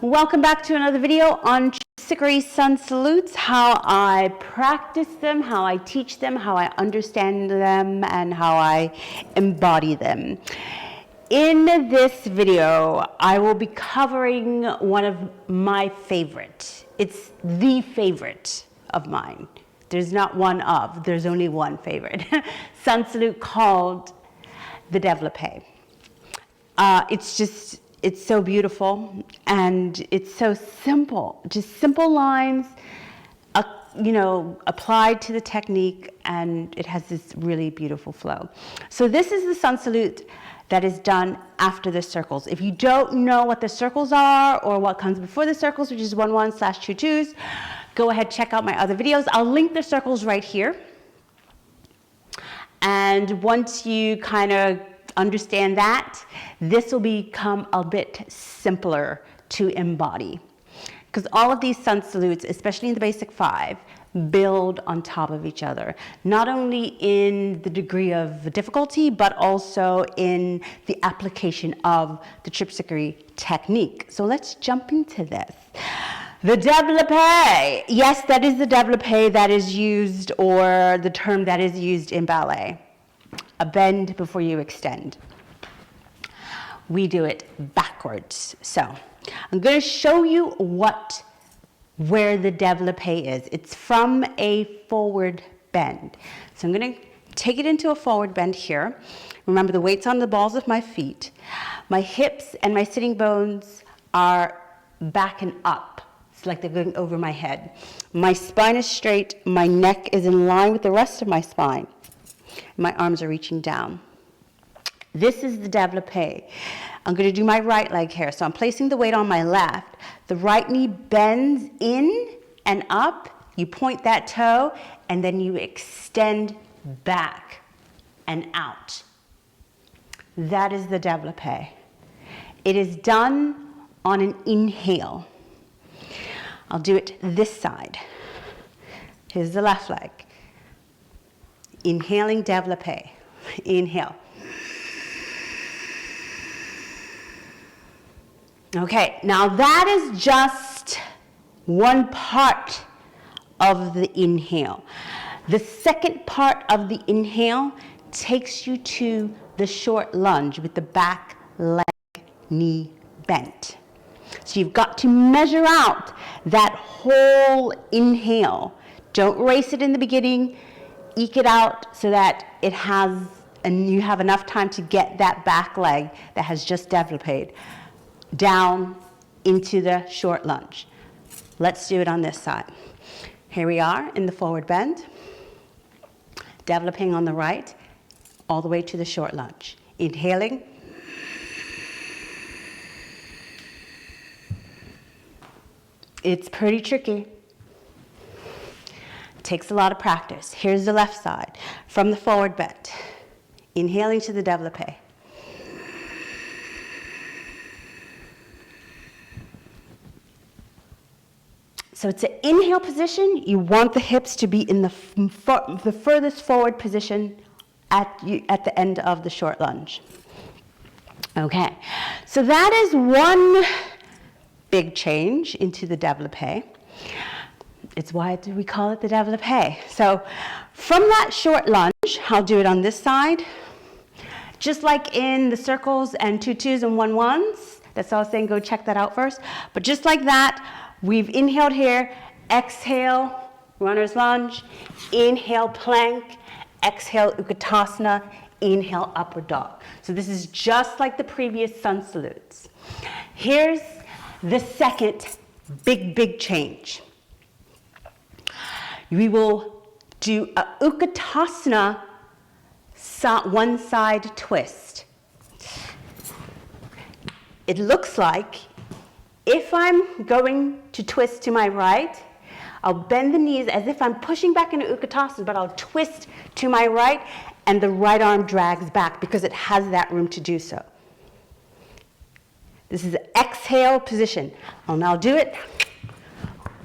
Welcome back to another video on Tripsichore SunSalutes, how I practice them, how I teach them, how I understand them, and how I embody them. In this video, I will be covering one of my favorite. It's the favorite of mine. There's not one of, there's only one favorite. SunSalute called the Devlope. It's so beautiful and it's so simple, just simple lines, applied to the technique, and it has this really beautiful flow. So this is the SunSalute that is done after the circles. If you don't know what the circles are or what comes before the circles, which is 1-1/2-2s, go ahead, check out my other videos. I'll link the circles right here. And once you kind of understand that, this will become a bit simpler to embody. Because all of these SunSalutes, especially in the basic 5, build on top of each other. Not only in the degree of difficulty, but also in the application of the Tripsichore technique. So let's jump into this. The Devlope. Yes, that is the Devlope that is used, or the term that is used in ballet. A bend before you extend. We do it backwards. So I'm going to show you where the Devlope is. It's from a forward bend. So I'm going to take it into a forward bend here. Remember, the weight's on the balls of my feet. My hips and my sitting bones are back and up. It's like they're going over my head. My spine is straight. My neck is in line with the rest of my spine. My arms are reaching down. This is the Devlope. I'm going to do my right leg here. So I'm placing the weight on my left. The right knee bends in and up. You point that toe, and then you extend back and out. That is the Devlope. It is done on an inhale. I'll do it this side. Here's the left leg. Inhaling Devlope. Inhale. Okay, now that is just one part of the inhale. The second part of the inhale takes you to the short lunge with the back leg, knee bent. So you've got to measure out that whole inhale. Don't race it in the beginning. Eke it out so that you have enough time to get that back leg that has just Devloped down into the short lunge. Let's do it on this side. Here we are in the forward bend, Devloping on the right, all the way to the short lunge. Inhaling. It's pretty tricky. Takes a lot of practice. Here's the left side from the forward bend. Inhaling to the Devlope. So it's an inhale position. You want the hips to be in the furthest forward position at the end of the short lunge. Okay, so that is one big change into the Devlope. It's why we call it the Devlope. So from that short lunge, I'll do it on this side. Just like in the circles and 2-2s and 1-1s. That's all I was saying, go check that out first. But just like that, we've inhaled here, exhale, runner's lunge, inhale, plank, exhale, Utkatasana, inhale, upward dog. So this is just like the previous SunSalutes. Here's the second big change. We will do a Utkatasana one side twist. It looks like if I'm going to twist to my right, I'll bend the knees as if I'm pushing back into Utkatasana, but I'll twist to my right, and the right arm drags back because it has that room to do so. This is an exhale position. I'll now do it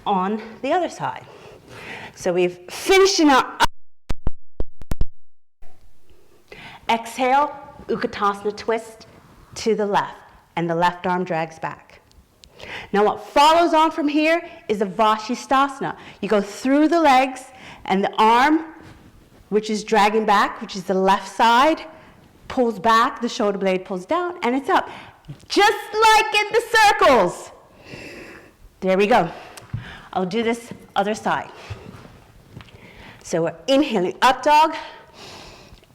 on the other side. So we've finished in our exhale, Utkatasana twist to the left, and the left arm drags back. Now what follows on from here is a Vashisthasana. You go through the legs and the arm, which is dragging back, which is the left side, pulls back, the shoulder blade pulls down, and it's up. Just like in the circles. There we go. I'll do this other side. So we're inhaling up dog.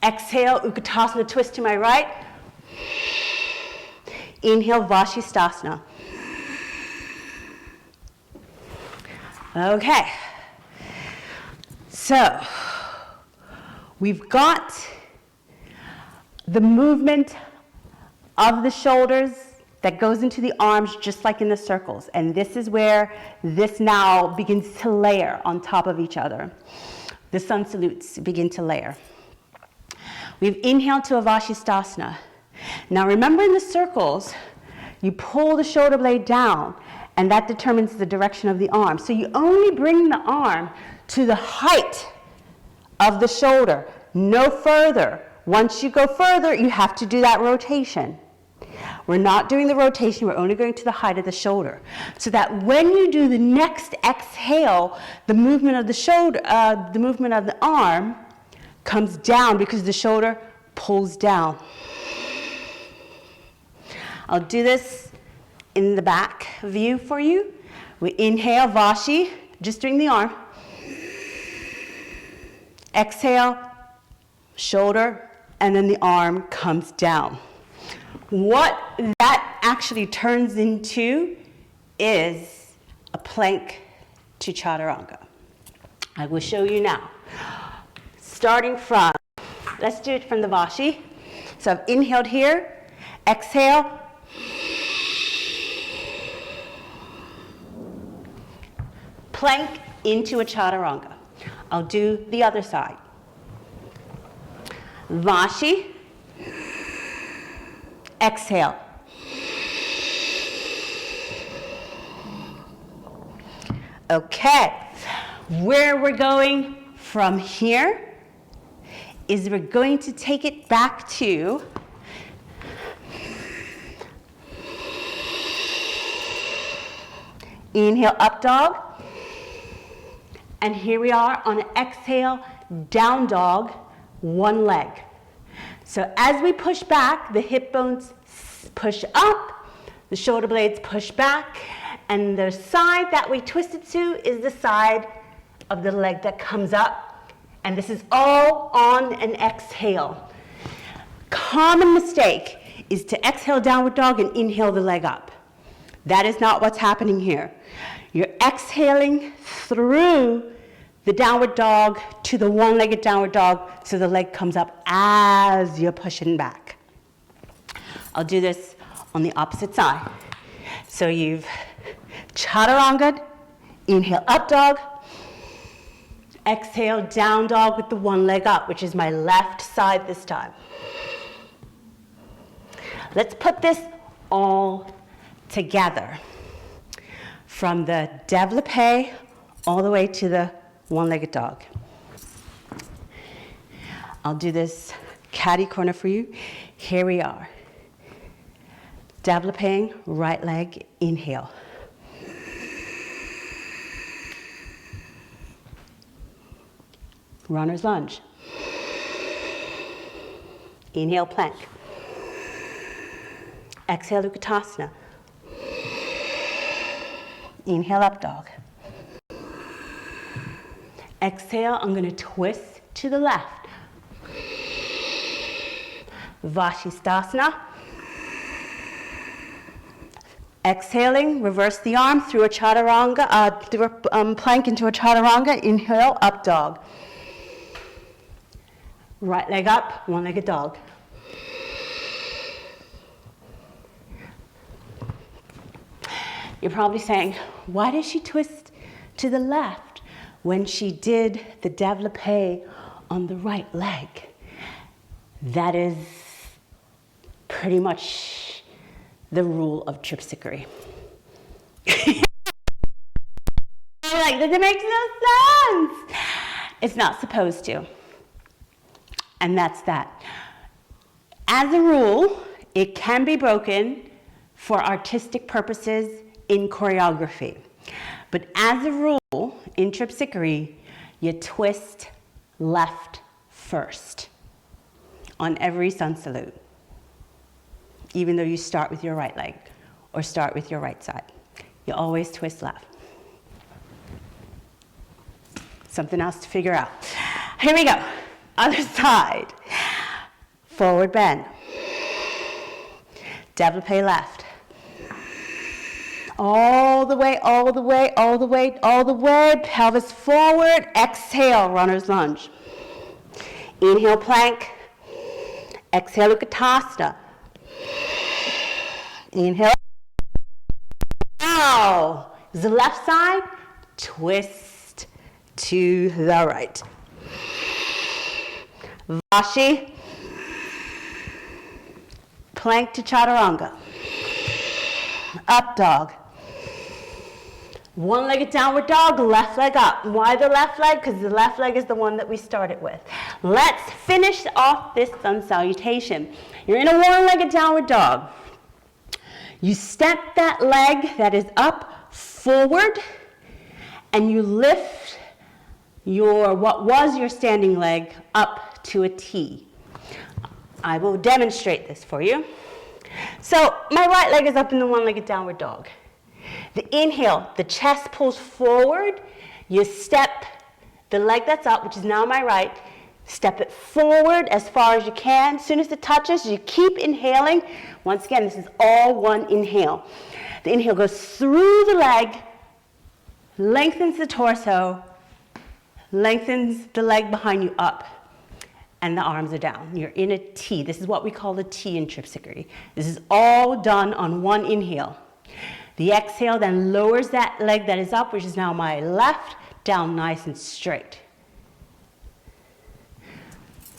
Exhale, Utkatasana, twist to my right. Inhale, Vashisthasana. Okay. So we've got the movement of the shoulders that goes into the arms just like in the circles. And this is where this now begins to layer on top of each other. The SunSalutes begin to layer. We've inhaled to a Vashisthasana. Now remember in the circles, you pull the shoulder blade down and that determines the direction of the arm. So you only bring the arm to the height of the shoulder, no further. Once you go further, you have to do that rotation. We're not doing the rotation, we're only going to the height of the shoulder. So that when you do the next exhale, the movement of the shoulder, the movement of the arm comes down because the shoulder pulls down. I'll do this in the back view for you. We inhale, Vashi, just doing the arm. Exhale, shoulder, and then the arm comes down. What that actually turns into is a plank to chaturanga. I will show you now. Starting from, let's do it from the Vashi. So I've inhaled here, exhale, plank into a chaturanga. I'll do the other side. Vashi, exhale. Okay, where we're going from here is we're going to take it back to inhale, up dog. And here we are on an exhale, down dog, one leg. So as we push back, the hip bones push up, the shoulder blades push back, and the side that we twist it to is the side of the leg that comes up. And this is all on an exhale. Common mistake is to exhale downward dog and inhale the leg up. That is not what's happening here. You're exhaling through the downward dog to the one-legged downward dog so the leg comes up as you're pushing back. I'll do this on the opposite side. So you've chaturanga'd, inhale up dog, exhale down dog with the one leg up, which is my left side this time. Let's put this all together. From the Devlope all the way to the one-legged dog. I'll do this catty corner for you. Here we are. Devlopeing, right leg, inhale. Runner's lunge. Inhale, plank. Exhale, Utkatasana. Inhale, up dog. Exhale, I'm going to twist to the left. Vashisthasana. Exhaling, reverse the arm through a chaturanga, through a plank into a chaturanga. Inhale, up dog. Right leg up, one-legged dog. You're probably saying, why did she twist to the left when she did the Devlope on the right leg? That is pretty much the rule of Tripsichore. Like, that makes no sense. It's not supposed to. And that's that. As a rule, it can be broken for artistic purposes in choreography. But as a rule, in Tripsichore, you twist left first on every SunSalute, even though you start with your right leg or start with your right side. You always twist left. Something else to figure out. Here we go. Other side. Forward bend. Devlope left. All the way, all the way, all the way, all the way. Pelvis forward. Exhale, runner's lunge. Inhale, plank. Exhale, Utkatasana. Inhale. Now, the left side, twist to the right. Vashi. Plank to chaturanga. Up dog. One-legged downward dog, left leg up. Why the left leg? Because the left leg is the one that we started with. Let's finish off this sun salutation. You're in a one-legged downward dog. You step that leg that is up forward, and you lift your, what was your standing leg, up to a T. I will demonstrate this for you. So my right leg is up in the one-legged downward dog. The inhale, the chest pulls forward. You step the leg that's up, which is now my right, step it forward as far as you can. As soon as it touches, you keep inhaling. Once again, this is all one inhale. The inhale goes through the leg, lengthens the torso, lengthens the leg behind you up, and the arms are down. You're in a T. This is what we call a T in Tripsichore. This is all done on one inhale. The exhale then lowers that leg that is up, which is now my left, down nice and straight.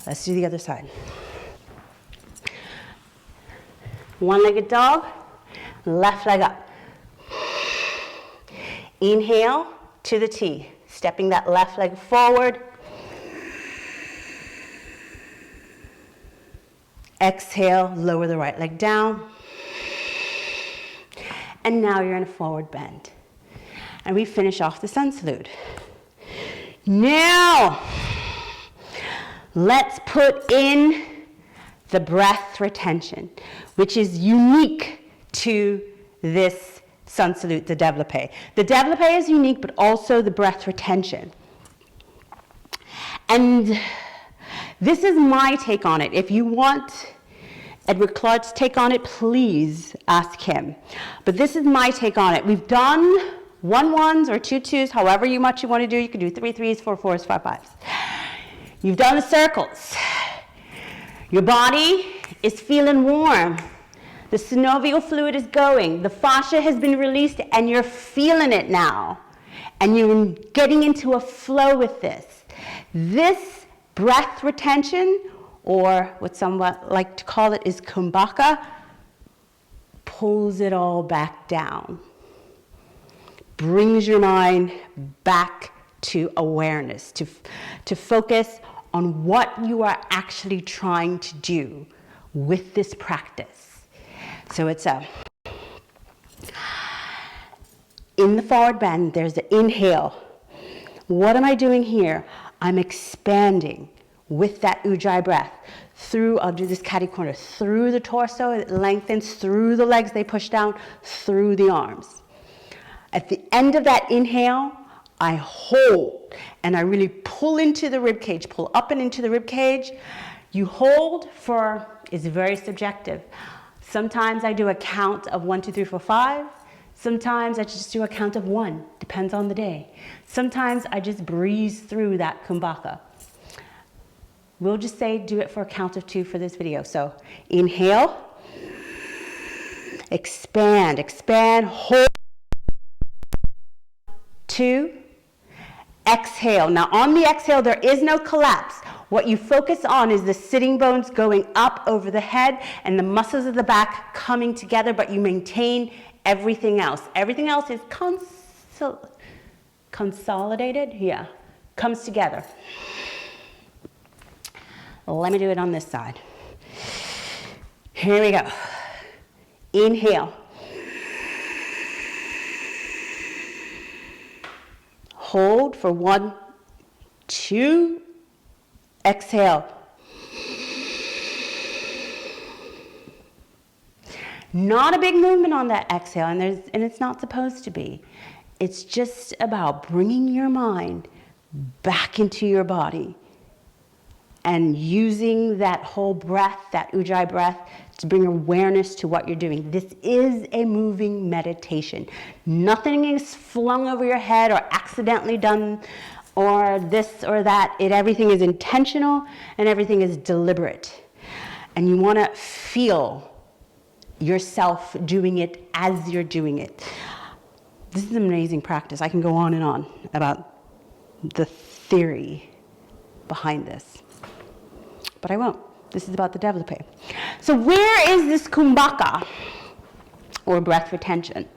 Let's do the other side. One-legged dog, left leg up. Inhale to the T, stepping that left leg forward. Exhale, lower the right leg down. And now you're in a forward bend. And we finish off the SunSalute. Now, let's put in the breath retention, which is unique to this SunSalute, the Devlope. The Devlope is unique, but also the breath retention. And this is my take on it. If you want Edward Clark's take on it, please ask him. But this is my take on it. We've done 1-1s or 2-2s, however much you want to do. You can do 3-3s, 4-4s, 5-5s. You've done the circles. Your body is feeling warm. The synovial fluid is going. The fascia has been released, and you're feeling it now. And you're getting into a flow with this. This breath retention, or what some like to call it is kumbhaka, pulls it all back down. Brings your mind back to awareness, to focus on what you are actually trying to do with this practice. So it's in the forward bend, there's the inhale. What am I doing here? I'm expanding with that ujjayi breath through, I'll do this catty corner, through the torso, it lengthens, through the legs, they push down, through the arms. At the end of that inhale, I hold, and I really pull into the rib cage, pull up and into the rib cage. You hold for, it's very subjective. Sometimes I do a count of 1, 2, 3, 4, 5. Sometimes I just do a count of 1, depends on the day. Sometimes I just breeze through that kumbhaka. We'll just say do it for a count of 2 for this video. So inhale, expand, expand, hold. 2, exhale. Now on the exhale, there is no collapse. What you focus on is the sitting bones going up over the head and the muscles of the back coming together, but you maintain everything else. Everything else is consolidated, yeah, comes together. Let me do it on this side. Here we go. Inhale. Hold for 1, 2, exhale. Not a big movement on that exhale, and it's not supposed to be. It's just about bringing your mind back into your body and using that whole breath, that ujjayi breath, to bring awareness to what you're doing. This is a moving meditation. Nothing is flung over your head or accidentally done or this or that. Everything is intentional and everything is deliberate. And you want to feel yourself doing it as you're doing it. This is an amazing practice. I can go on and on about the theory behind this, but I won't. This is about the Devlope. So where is this kumbhaka, or breath retention,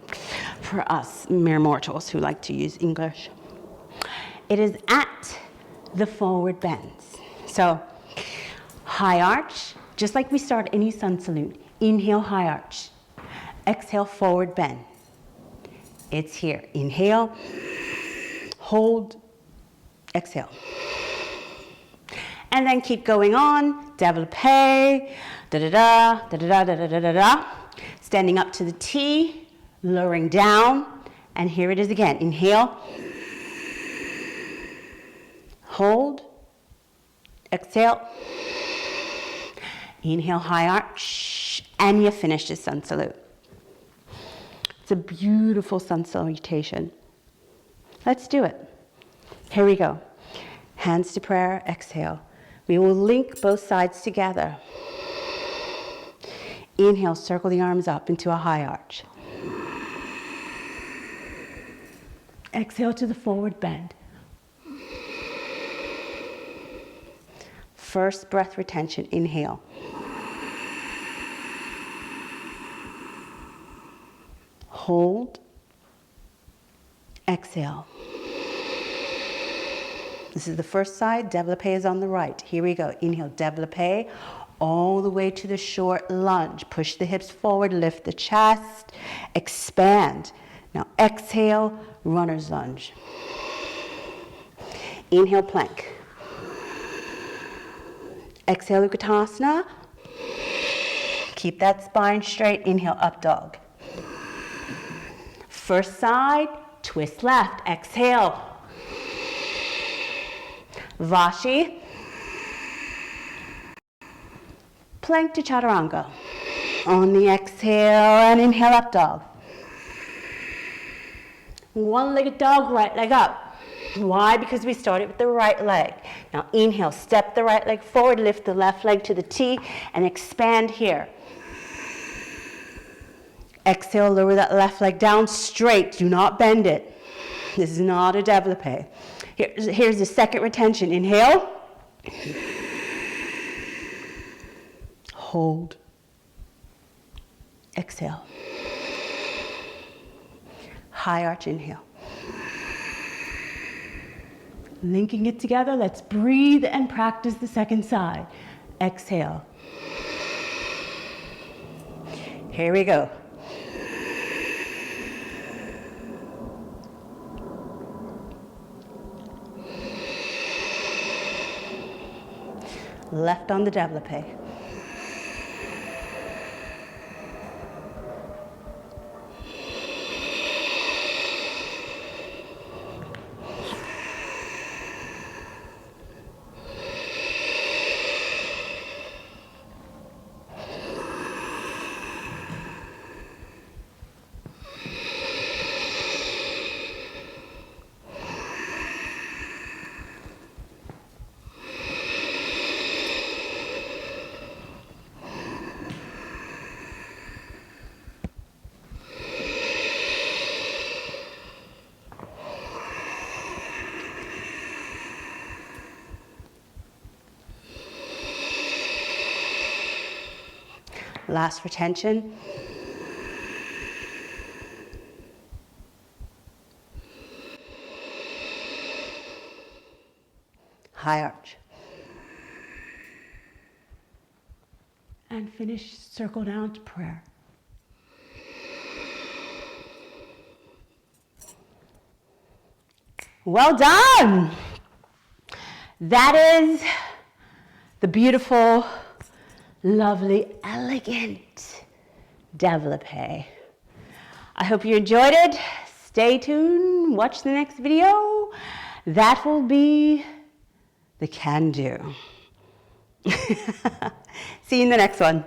for us mere mortals who like to use English? It is at the forward bends. So high arch, just like we start any sun salute. Inhale, high arch. Exhale, forward bend. It's here. Inhale, hold, exhale. And then keep going on. Devlope, da-da-da, da-da-da, da-da-da-da-da. Standing up to the T, lowering down. And here it is again. Inhale, hold, exhale. Inhale, high arch, and you finish the sun salute. It's a beautiful sun salutation. Let's do it. Here we go. Hands to prayer, exhale. We will link both sides together. Inhale, circle the arms up into a high arch. Exhale to the forward bend. First breath retention, inhale. Hold, exhale. This is the first side, Devlope is on the right. Here we go, inhale, Devlope, all the way to the short lunge. Push the hips forward, lift the chest, expand. Now exhale, runner's lunge. Inhale, plank. Exhale, Utkatasana. Keep that spine straight, inhale, up dog. First side, twist left, exhale. Vashi. Plank to chaturanga. On the exhale and inhale, up dog. One-legged dog, right leg up. Why? Because we started with the right leg. Now inhale, step the right leg forward, lift the left leg to the T, and expand here. Exhale, lower that left leg down straight. Do not bend it. This is not a Devlope. Here's the second retention. Inhale. Hold. Exhale. High arch inhale. Linking it together, let's breathe and practice the second side. Exhale. Here we go. Left on the Devlope. Last retention. High arch. And finish, circle down to prayer. Well done. That is the beautiful, lovely, elegant Devlope. I hope you enjoyed it. Stay tuned, watch the next video. That will be the can-do. See you in the next one.